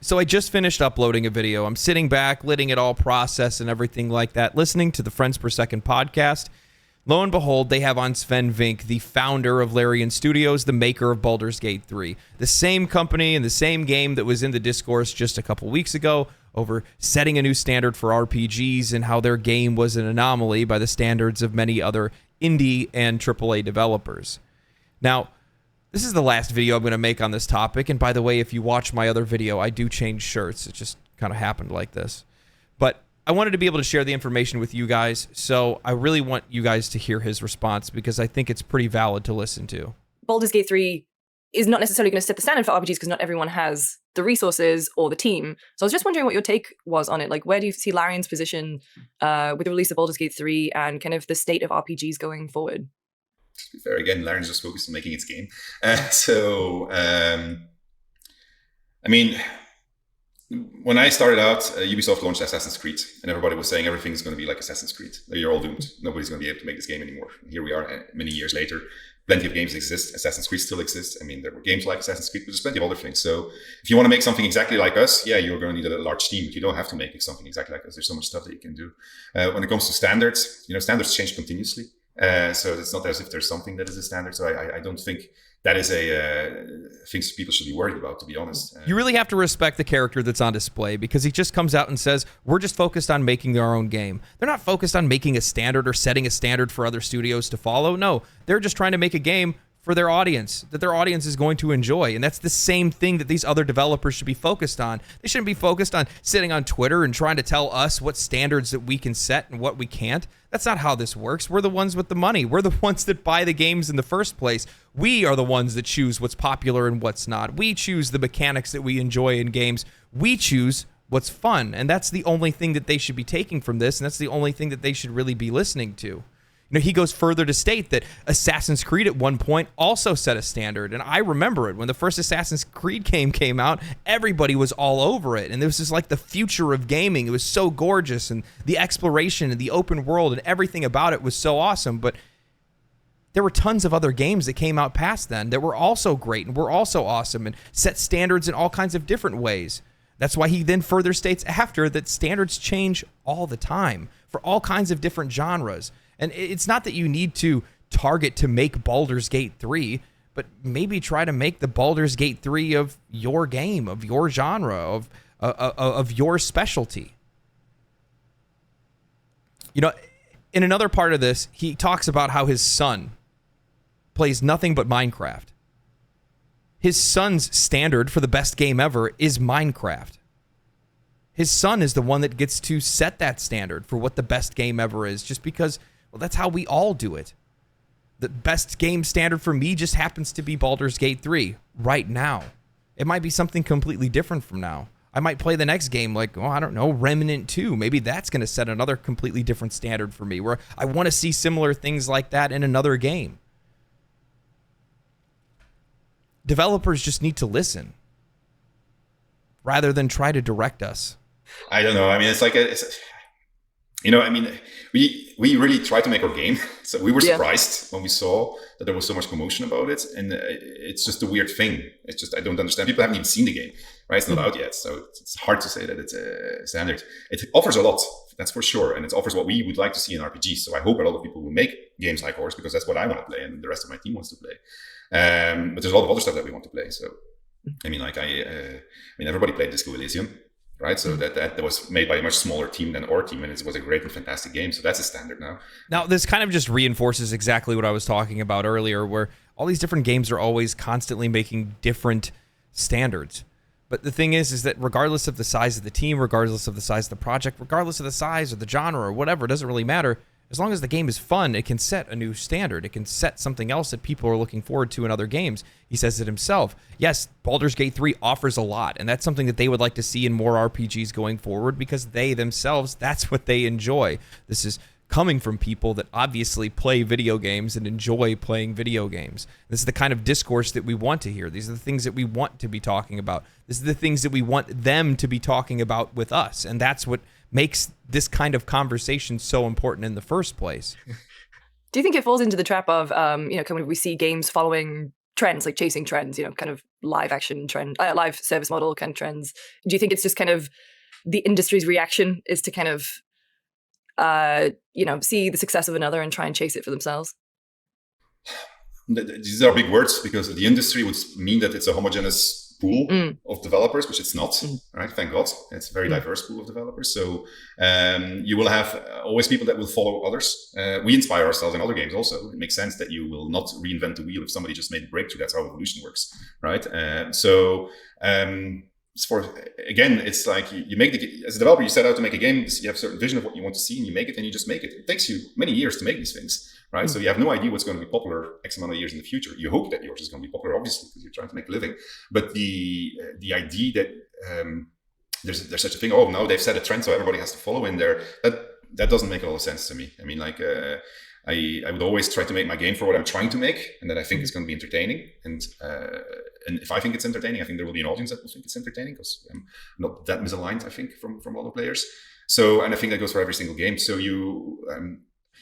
So I just finished uploading a video. I'm sitting back, letting it all process and everything like that, listening to the Friends Per Second podcast. Lo and behold, they have on Sven Vink, the founder of Larian Studios, the maker of Baldur's Gate 3. The same company and the same game that was in the discourse just a couple weeks ago over setting a new standard for RPGs and how their game was an anomaly by the standards of many other indie and AAA developers. Now, this is the last video I'm going to make on this topic, and by the way, if you watch my other video, I do change shirts. It just kind of happened like this. But I wanted to be able to share the information with you guys, so I really want you guys to hear his response because I think it's pretty valid to listen to. Baldur's Gate 3 is not necessarily going to set the standard for RPGs because not everyone has the resources or the team. So I was just wondering what your take was on it. Like, where do you see Larian's position with the release of Baldur's Gate 3 and kind of the state of RPGs going forward? To be fair, again, Larian's just focused on making its game. I mean, when I started out, Ubisoft launched Assassin's Creed, and everybody was saying everything is going to be like Assassin's Creed. You're all doomed. Nobody's going to be able to make this game anymore. And here we are, many years later. Plenty of games exist. Assassin's Creed still exists. I mean, there were games like Assassin's Creed, but there's plenty of other things. So if you want to make something exactly like us, yeah, you're going to need a large team, but you don't have to make something exactly like us. There's so much stuff that you can do. When it comes to standards, standards change continuously. So it's not as if there's something that is a standard. So I don't think that is thing people should be worried about, to be honest. You really have to respect the character that's on display because he just comes out and says, we're just focused on making our own game. They're not focused on making a standard or setting a standard for other studios to follow. No, they're just trying to make a game for their audience, that their audience is going to enjoy. And that's the same thing that these other developers should be focused on. They shouldn't be focused on sitting on Twitter and trying to tell us what standards that we can set and what we can't. That's not how this works. We're the ones with the money. We're the ones that buy the games in the first place. We are the ones that choose what's popular and what's not. We choose the mechanics that we enjoy in games. We choose what's fun. And that's the only thing that they should be taking from this. And that's the only thing that they should really be listening to. He goes further to state that Assassin's Creed at one point also set a standard. And I remember it. When the first Assassin's Creed game came out, everybody was all over it. And this is like the future of gaming. It was so gorgeous. And the exploration and the open world and everything about it was so awesome. But there were tons of other games that came out past then that were also great and were also awesome and set standards in all kinds of different ways. That's why he then further states after that standards change all the time for all kinds of different genres. And it's not that you need to target to make Baldur's Gate 3, but maybe try to make the Baldur's Gate 3 of your game, of your genre, of your specialty. In another part of this, he talks about how his son plays nothing but Minecraft. His son's standard for the best game ever is Minecraft. His son is the one that gets to set that standard for what the best game ever is, just because, well, that's how we all do it. The best game standard for me just happens to be Baldur's Gate 3 right now. It might be something completely different from now. I might play the next game like, I don't know, Remnant 2. Maybe that's going to set another completely different standard for me, where I want to see similar things like that in another game. Developers just need to listen rather than try to direct us. I don't know. I mean, we really tried to make our game. So we were surprised when we saw that there was so much commotion about it. And it's just a weird thing. It's just, I don't understand. People haven't even seen the game, right? It's not out yet. So it's hard to say that it's a standard. It offers a lot, that's for sure. And it offers what we would like to see in RPGs. So I hope a lot of people will make games like ours because that's what I want to play and the rest of my team wants to play. But there's a lot of other stuff that we want to play. So, I mean, everybody played Disco Elysium, right? So that was made by a much smaller team than our team, and it was a great and fantastic game. So that's a standard now. Now, this kind of just reinforces exactly what I was talking about earlier, where all these different games are always constantly making different standards. But the thing is that regardless of the size of the team, regardless of the size of the project, regardless of the size or the genre or whatever, it doesn't really matter. As long as the game is fun, it can set a new standard. It can set something else that people are looking forward to in other games. He says it himself. Yes, Baldur's Gate 3 offers a lot, and that's something that they would like to see in more RPGs going forward because they themselves, that's what they enjoy. This is coming from people that obviously play video games and enjoy playing video games. This is the kind of discourse that we want to hear. These are the things that we want to be talking about. This is the things that we want them to be talking about with us, and that's what makes this kind of conversation so important in the first place. Do you think it falls into the trap of, when we see games following trends, like chasing trends, kind of live action trend, live service model kind of trends. Do you think it's just kind of the industry's reaction is to kind of, see the success of another and try and chase it for themselves? These are big words, because the industry would mean that it's a homogeneous pool of developers, which it's not. Right? Thank God, it's a very diverse pool of developers. So you will have always people that will follow others. We inspire ourselves in other games also. It makes sense that you will not reinvent the wheel if somebody just made a breakthrough. That's how evolution works, right? It's like you make as a developer, you set out to make a game. You have a certain vision of what you want to see, and you make it, and you just make it. It takes you many years to make these things, right? So you have no idea what's going to be popular X amount of years in the future. You hope that yours is going to be popular, obviously, because you're trying to make a living. But the idea that there's such a thing. Oh, now they've set a trend, so everybody has to follow in there. That doesn't make a lot of sense to me. I mean, like I would always try to make my game for what I'm trying to make, and that I think is going to be entertaining. And if I think it's entertaining, I think there will be an audience that will think it's entertaining, because I'm not that misaligned, I think, from a lot of players. So, and I think that goes for every single game. So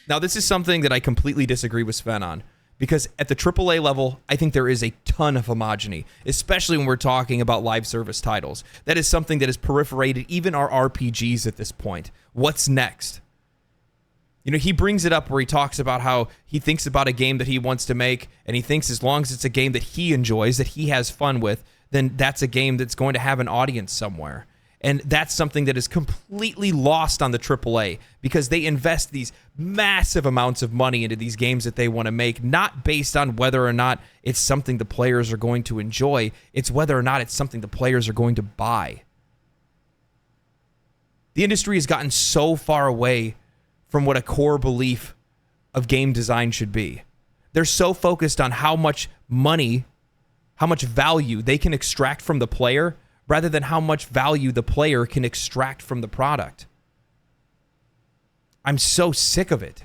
now, this is something that I completely disagree with Sven on, because at the AAA level, I think there is a ton of homogeny, especially when we're talking about live service titles. That is something that has proliferated even our RPGs at this point. What's next? He brings it up where he talks about how he thinks about a game that he wants to make, and he thinks as long as it's a game that he enjoys, that he has fun with, then that's a game that's going to have an audience somewhere. And that's something that is completely lost on the AAA, because they invest these massive amounts of money into these games that they want to make, not based on whether or not it's something the players are going to enjoy. It's whether or not it's something the players are going to buy. The industry has gotten so far away from what a core belief of game design should be. They're so focused on how much money, how much value they can extract from the player, rather than how much value the player can extract from the product. I'm so sick of it.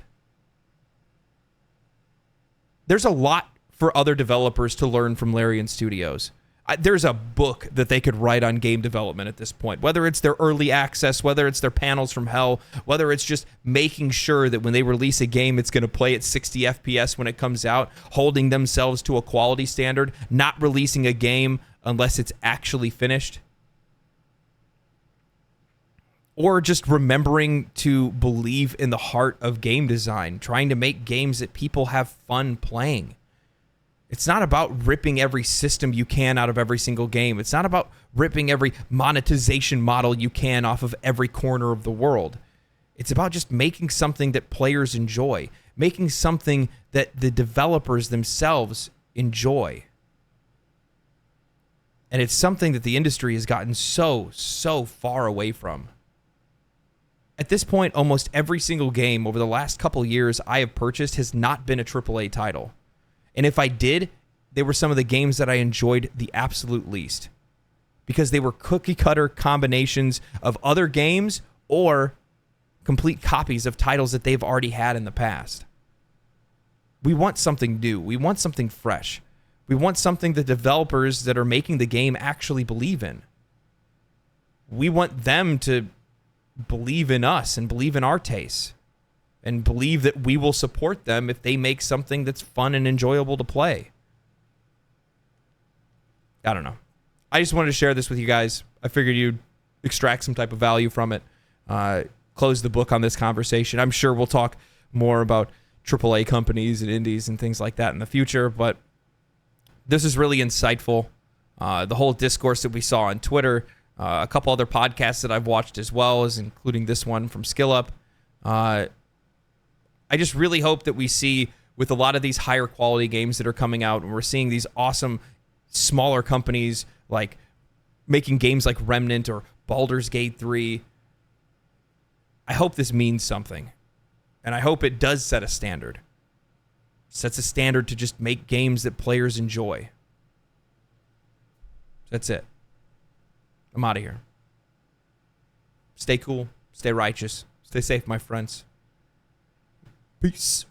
There's a lot for other developers to learn from Larian Studios. There's a book that they could write on game development at this point, whether it's their early access, whether it's their panels from hell, whether it's just making sure that when they release a game, it's going to play at 60 FPS when it comes out, holding themselves to a quality standard, not releasing a game unless it's actually finished, or just remembering to believe in the heart of game design, trying to make games that people have fun playing. It's not about ripping every system you can out of every single game. It's not about ripping every monetization model you can off of every corner of the world. It's about just making something that players enjoy, making something that the developers themselves enjoy. And it's something that the industry has gotten so far away from. At this point, almost every single game over the last couple years I have purchased has not been a AAA title. And if I did, they were some of the games that I enjoyed the absolute least, because they were cookie-cutter combinations of other games or complete copies of titles that they've already had in the past. We want something new. We want something fresh. We want something the developers that are making the game actually believe in. We want them to believe in us and believe in our tastes, and believe that we will support them if they make something that's fun and enjoyable to play. I don't know. I just wanted to share this with you guys. I figured you'd extract some type of value from it. Close the book on this conversation. I'm sure we'll talk more about AAA companies and indies and things like that in the future, but this is really insightful. The whole discourse that we saw on Twitter, a couple other podcasts that I've watched as well, as including this one from SkillUp. I just really hope that we see, with a lot of these higher quality games that are coming out, and we're seeing these awesome smaller companies like making games like Remnant or Baldur's Gate 3. I hope this means something. And I hope it does set a standard. Sets a standard to just make games that players enjoy. That's it. I'm out of here. Stay cool. Stay righteous. Stay safe, my friends. Peace.